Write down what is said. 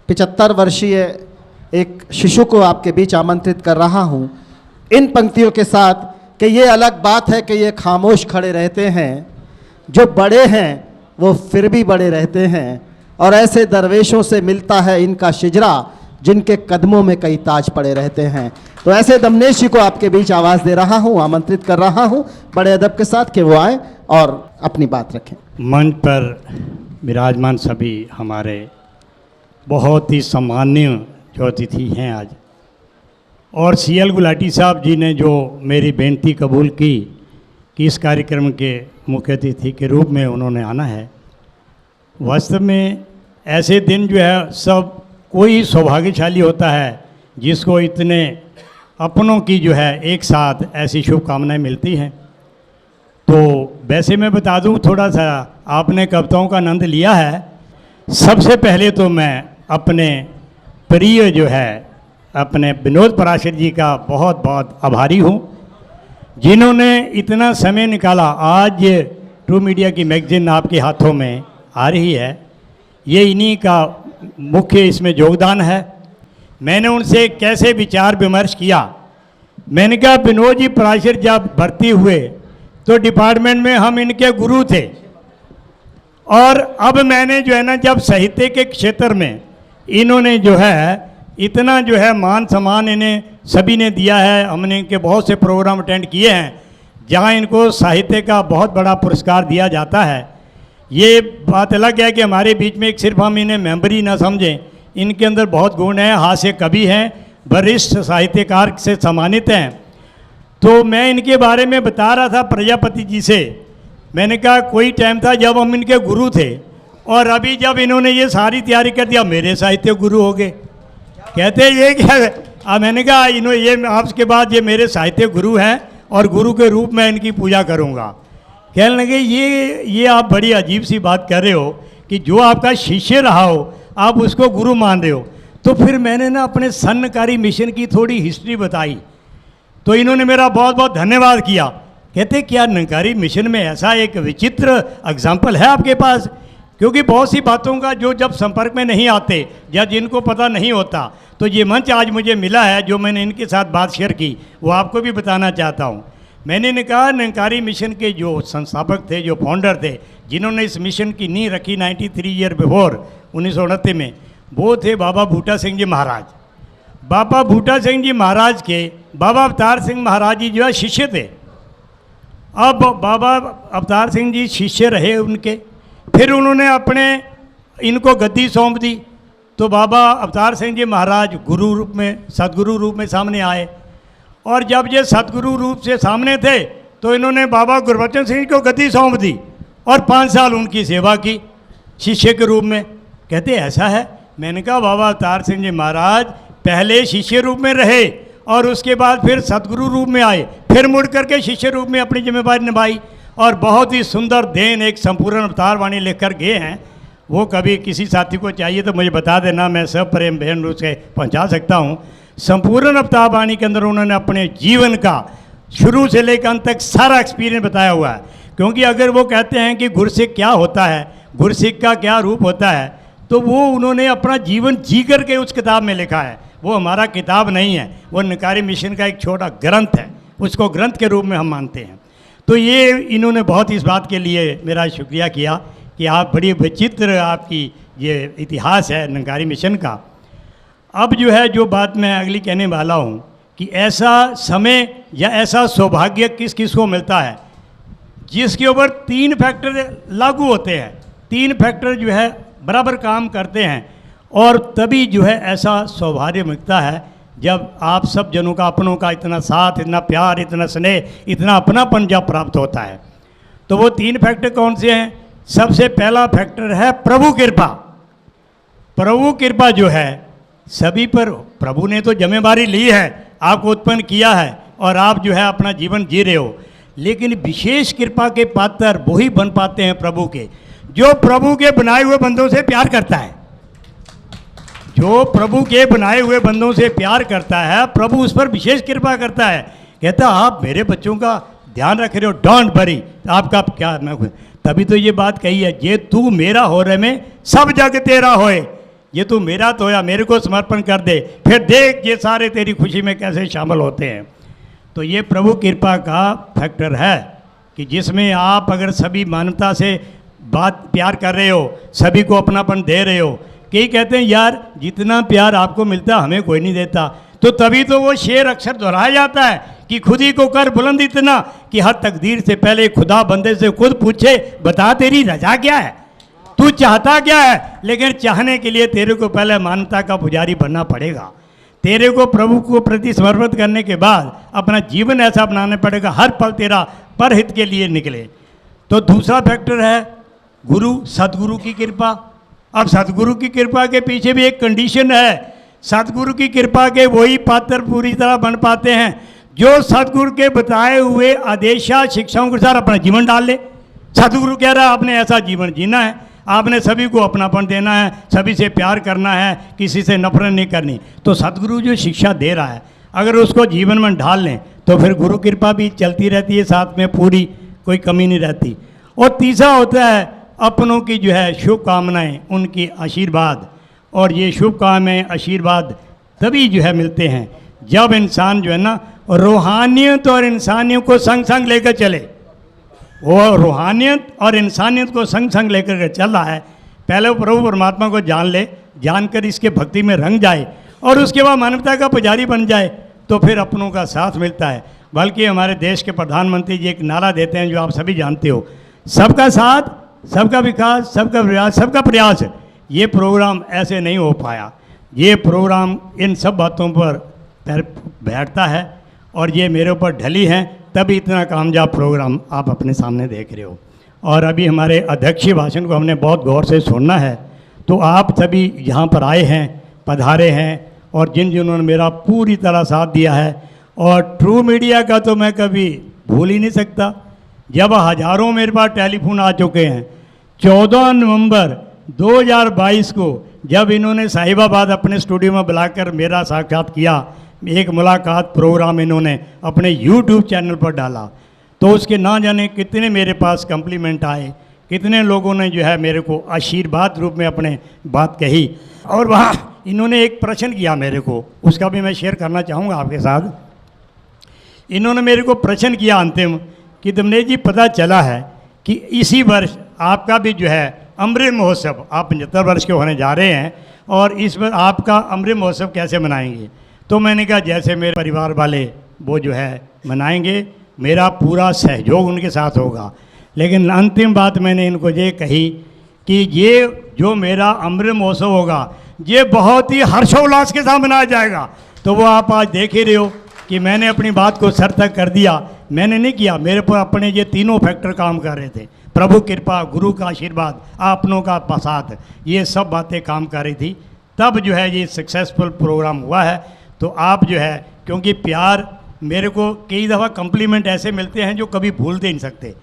75 वर्षीय एक शिशु को आपके बीच आमंत्रित कर रहा हूं इन पंक्तियों के साथ कि ये अलग बात है कि ये खामोश खड़े रहते हैं, जो बड़े हैं वो फिर भी बड़े रहते हैं, और ऐसे दरवेशों से मिलता है इनका शिजरा जिनके कदमों में कई ताज पड़े रहते हैं। तो ऐसे दमनेश जी को आपके बीच आवाज़ दे रहा हूं, आमंत्रित कर रहा हूं बड़े अदब के साथ कि वो आए और अपनी बात रखें। मंच पर विराजमान सभी हमारे बहुत ही सम्माननीय जो अतिथि हैं आज, और CL गुलाटी साहब जी ने जो मेरी बेनती कबूल की कि इस कार्यक्रम के मुख्य अतिथि के रूप में उन्होंने आना है। वास्तव में ऐसे दिन जो है सब कोई सौभाग्यशाली होता है जिसको इतने अपनों की जो है एक साथ ऐसी शुभकामनाएं मिलती हैं। तो वैसे मैं बता दूं, थोड़ा सा आपने कविताओं का आनंद लिया है। सबसे पहले तो मैं अपने प्रिय जो है अपने विनोद पराशर जी का बहुत बहुत आभारी हूँ, जिन्होंने इतना समय निकाला। आज ये ट्रू मीडिया की मैगजीन आपके हाथों में आ रही है, ये इन्हीं का मुख्य इसमें योगदान है। मैंने उनसे कैसे विचार विमर्श किया। मैंने कहा विनोद जी पराशर जब भर्ती हुए तो डिपार्टमेंट में हम इनके गुरु थे, और अब मैंने जो है ना जब साहित्य के क्षेत्र में इन्होंने जो है इतना जो है मान सम्मान इन्हें सभी ने दिया है। हमने इनके बहुत से प्रोग्राम अटेंड किए हैं जहां इनको साहित्य का बहुत बड़ा पुरस्कार दिया जाता है। ये बात अलग है कि हमारे बीच में एक सिर्फ हम इन्हें मेंबर ही ना समझें, इनके अंदर बहुत गुण हैं, हास्य कवि हैं, वरिष्ठ साहित्यकार से सम्मानित हैं। तो मैं इनके बारे में बता रहा था प्रजापति जी से। मैंने कहा कोई टाइम था जब हम इनके गुरु थे, और अभी जब इन्होंने ये सारी तैयारी कर दिया मेरे साहित्य गुरु हो गए। कहते ये क्या है? मैंने कहा इन्होंने ये आपके बाद ये मेरे साहित्य गुरु हैं और गुरु के रूप में इनकी पूजा करूँगा। कहने लगे ये आप बड़ी अजीब सी बात कर रहे हो कि जो आपका शिष्य रहा हो आप उसको गुरु मान रहे हो। तो फिर मैंने ना अपने सन्नकारी मिशन की थोड़ी हिस्ट्री बताई, तो इन्होंने मेरा बहुत बहुत धन्यवाद किया। कहते क्या निरंकारी मिशन में ऐसा एक विचित्र एग्जाम्पल है आपके पास? क्योंकि बहुत सी बातों का जो जब संपर्क में नहीं आते या जिनको पता नहीं होता, तो ये मंच आज मुझे मिला है जो मैंने इनके साथ बात शेयर की वो आपको भी बताना चाहता हूँ। मैंने कहा निरंकारी मिशन के जो संस्थापक थे, जो फाउंडर थे, जिन्होंने इस मिशन की नींव रखी 93 ईयर बिफोर 1929 में, वो थे बाबा बूटा सिंह जी महाराज। बाबा बूटा सिंह जी महाराज के बाबा अवतार सिंह महाराज जी जो है शिष्य थे। अब बाबा अवतार सिंह जी शिष्य रहे उनके, फिर उन्होंने अपने इनको गद्दी सौंप दी। तो बाबा अवतार सिंह जी महाराज गुरु रूप में, सदगुरु रूप में सामने आए, और जब ये सदगुरु रूप से सामने थे तो इन्होंने बाबा गुरबचन सिंह को गद्दी सौंप दी और 5 साल उनकी सेवा की शिष्य के रूप में। कहते ऐसा है? मैंने कहा बाबा अवतार सिंह जी महाराज पहले शिष्य रूप में रहे और उसके बाद फिर सदगुरु रूप में आए, फिर मुड़ करके शिष्य रूप में अपनी जिम्मेदारी निभाई, और बहुत ही सुंदर देन एक संपूर्ण अवतार वाणी लेकर गए हैं। वो कभी किसी साथी को चाहिए तो मुझे बता देना, मैं सब प्रेम बहन रूप से पहुंचा सकता हूँ। संपूर्ण अवतार वाणी के अंदर उन्होंने अपने जीवन का शुरू से लेकर अंत तक सारा एक्सपीरियंस बताया हुआ है। क्योंकि अगर वो कहते हैं कि गुरसिख क्या होता है, गुरसिख का क्या रूप होता है, तो वो उन्होंने अपना जीवन जी करके उस किताब में लिखा है। वो हमारा किताब नहीं है, वो निरंकारी मिशन का एक छोटा ग्रंथ है, उसको ग्रंथ के रूप में हम मानते हैं। तो ये इन्होंने बहुत इस बात के लिए मेरा शुक्रिया किया कि आप बड़ी विचित्र आपकी ये इतिहास है निरंकारी मिशन का। अब जो है जो बात मैं अगली कहने वाला हूँ कि ऐसा समय या ऐसा सौभाग्य किस किस को मिलता है जिसके ऊपर 3 फैक्टर लागू होते हैं, 3 फैक्टर जो है बराबर काम करते हैं, और तभी जो है ऐसा सौभाग्य मिलता है जब आप सब जनों का, अपनों का इतना साथ, इतना प्यार, इतना स्नेह, इतना अपनापन जब प्राप्त होता है। तो वो 3 फैक्टर कौन से हैं? सबसे पहला फैक्टर है प्रभु कृपा। प्रभु कृपा जो है सभी पर, प्रभु ने तो जिम्मेदारी ली है, आपको उत्पन्न किया है और आप जो है अपना जीवन जी रहे हो, लेकिन विशेष कृपा के पात्र वही बन पाते हैं प्रभु के, जो प्रभु के बनाए हुए बंदों से प्यार करता है। जो प्रभु के बनाए हुए बंदों से प्यार करता है, प्रभु उस पर विशेष कृपा करता है। कहता आप मेरे बच्चों का ध्यान रख रहे हो, डोंट वरी, आपका क्या, मैं तभी तो ये बात कही है, ये तू मेरा हो रहे में सब जग तेरा होए। ये तू मेरा तो या मेरे को समर्पण कर दे, फिर देख ये सारे तेरी खुशी में कैसे शामिल होते हैं। तो ये प्रभु कृपा का फैक्टर है कि जिसमें आप अगर सभी मानवता से बात प्यार कर रहे हो, सभी को अपनापन दे रहे हो। कई कहते हैं यार जितना प्यार आपको मिलता है हमें कोई नहीं देता, तो तभी तो वो शेर अक्सर दोहराया जाता है कि खुद ही को कर बुलंद इतना कि हर तकदीर से पहले खुदा बंदे से खुद पूछे बता तेरी रजा क्या है, तू चाहता क्या है। लेकिन चाहने के लिए तेरे को पहले मानवता का पुजारी बनना पड़ेगा, तेरे को प्रभु को प्रति समर्पित करने के बाद अपना जीवन ऐसा बनाना पड़ेगा हर पल तेरा परहित के लिए निकले। तो दूसरा फैक्टर है गुरु सदगुरु की कृपा। अब सदगुरु की कृपा के पीछे भी एक कंडीशन है। सदगुरु की कृपा के वही पात्र पूरी तरह बन पाते हैं जो सदगुरु के बताए हुए आदेशा शिक्षाओं के साथ अपना जीवन डाल ले। सदगुरु कह रहा है आपने ऐसा जीवन जीना है, आपने सभी को अपनापन देना है, सभी से प्यार करना है, किसी से नफरत नहीं करनी। तो सदगुरु जो शिक्षा दे रहा है अगर उसको जीवन में ढाल लें तो फिर गुरु कृपा भी चलती रहती है, साथ में पूरी कोई कमी नहीं रहती। और तीसरा होता है अपनों की जो है शुभकामनाएँ, उनकी आशीर्वाद। और ये शुभकामनाएँ आशीर्वाद तभी जो है मिलते हैं जब इंसान जो है ना रूहानियत और इंसानियत को संग संग लेकर चले। वो रूहानियत और इंसानियत को संग संग लेकर के चल रहा है। पहले वो प्रभु परमात्मा को जान ले, जानकर इसके भक्ति में रंग जाए और उसके बाद मानवता का पुजारी बन जाए तो फिर अपनों का साथ मिलता है। बल्कि हमारे देश के प्रधानमंत्री जी एक नारा देते हैं जो आप सभी जानते हो, सबका साथ सबका विकास सबका प्रयास सबका प्रयास। ये प्रोग्राम ऐसे नहीं हो पाया, ये प्रोग्राम इन सब बातों पर बैठता है और ये मेरे ऊपर ढली हैं, तभी इतना कामयाब प्रोग्राम आप अपने सामने देख रहे हो। और अभी हमारे अध्यक्षीय भाषण को हमने बहुत गौर से सुनना है। तो आप सभी यहाँ पर आए हैं, पधारे हैं और जिन्होंने मेरा पूरी तरह साथ दिया है। और ट्रू मीडिया का तो मैं कभी भूल ही नहीं सकता। जब हज़ारों मेरे पास टेलीफोन आ चुके हैं, 14 नवंबर 2022 को जब इन्होंने साहिबाबाद अपने स्टूडियो में बुलाकर मेरा साक्षात किया, एक मुलाकात प्रोग्राम इन्होंने अपने YouTube चैनल पर डाला, तो उसके ना जाने कितने मेरे पास कम्प्लीमेंट आए, कितने लोगों ने जो है मेरे को आशीर्वाद रूप में अपने बात कही। और वहाँ इन्होंने एक प्रश्न किया मेरे को, उसका भी मैं शेयर करना चाहूँगा आपके साथ। इन्होंने मेरे को प्रश्न किया अंतिम कि दमनेश जी पता चला है कि इसी वर्ष आपका भी जो है अमृत महोत्सव, आप 75 वर्ष के होने जा रहे हैं और इस बार आपका अमृत महोत्सव कैसे मनाएंगे। तो मैंने कहा जैसे मेरे परिवार वाले वो जो है मनाएंगे, मेरा पूरा सहयोग उनके साथ होगा। लेकिन अंतिम बात मैंने इनको ये कही कि ये जो मेरा अमृत महोत्सव होगा ये बहुत ही हर्षोल्लास के साथ मनाया जाएगा। तो वो आप आज देख ही रहे हो कि मैंने अपनी बात को सर तक कर दिया। मैंने नहीं किया, मेरे पर अपने ये तीनों फैक्टर काम कर रहे थे, प्रभु कृपा, गुरु का आशीर्वाद, आपनों का प्रसाद, ये सब बातें काम कर रही थी। तब जो है ये सक्सेसफुल प्रोग्राम हुआ है। तो आप जो है, क्योंकि प्यार मेरे को कई दफ़ा कम्प्लीमेंट ऐसे मिलते हैं जो कभी भूल दे नहीं सकते।